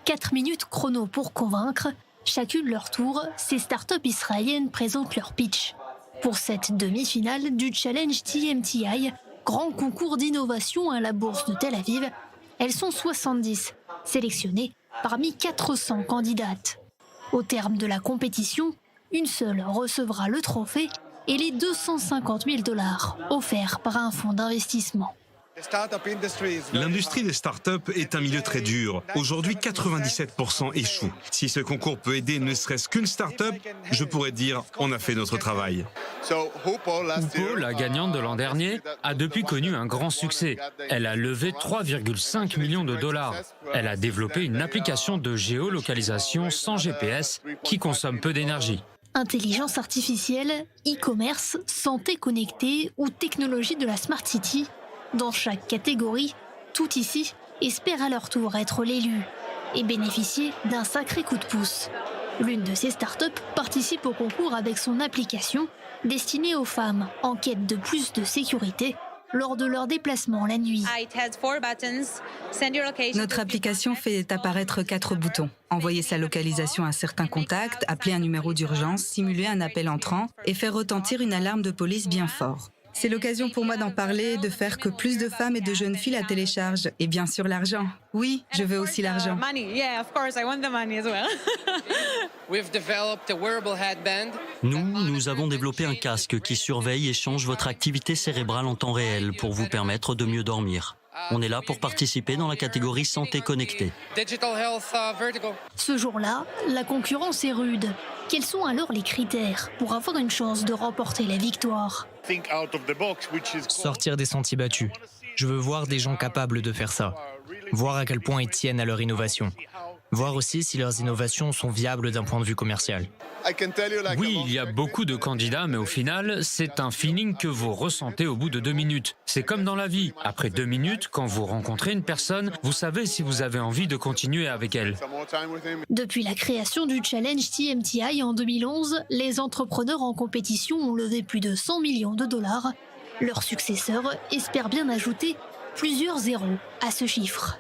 4 minutes chrono pour convaincre. Chacune leur tour, ces startups israéliennes présentent leur pitch. Pour cette demi-finale du Challenge TMTI, grand concours d'innovation à la bourse de Tel Aviv, elles sont 70, sélectionnées parmi 400 candidates. Au terme de la compétition, une seule recevra le trophée et les 250 000 $ offerts par un fonds d'investissement. L'industrie des startups est un milieu très dur. Aujourd'hui, 97% échouent. Si ce concours peut aider ne serait-ce qu'une startup, je pourrais dire on a fait notre travail. Hupo, la gagnante de l'an dernier, a depuis connu un grand succès. Elle a levé 3,5 millions de $. Elle a développé une application de géolocalisation sans GPS qui consomme peu d'énergie. Intelligence artificielle, e-commerce, santé connectée ou technologie de la Smart City, dans chaque catégorie, tout ici espère à leur tour être l'élu et bénéficier d'un sacré coup de pouce. L'une de ces startups participe au concours avec son application destinée aux femmes en quête de plus de sécurité lors de leurs déplacements la nuit. Notre application fait apparaître 4 boutons. Envoyer sa localisation à certains contacts, appeler un numéro d'urgence, simuler un appel entrant et faire retentir une alarme de police bien fort. C'est l'occasion pour moi d'en parler, de faire que plus de femmes et de jeunes filles la téléchargent. Et bien sûr l'argent. Oui, je veux aussi l'argent. Nous avons développé un casque qui surveille et change votre activité cérébrale en temps réel pour vous permettre de mieux dormir. On est là pour participer dans la catégorie santé connectée. Ce jour-là, la concurrence est rude. Quels sont alors les critères pour avoir une chance de remporter la victoire ? Sortir des sentiers battus. Je veux voir des gens capables de faire ça. Voir à quel point ils tiennent à leur innovation. Voir aussi si leurs innovations sont viables d'un point de vue commercial. Oui, il y a beaucoup de candidats, mais au final, c'est un feeling que vous ressentez au bout de 2 minutes. C'est comme dans la vie. Après 2 minutes, quand vous rencontrez une personne, vous savez si vous avez envie de continuer avec elle. Depuis la création du Challenge TMTI en 2011, les entrepreneurs en compétition ont levé plus de 100 millions de $. Leurs successeurs espèrent bien ajouter plusieurs zéros à ce chiffre.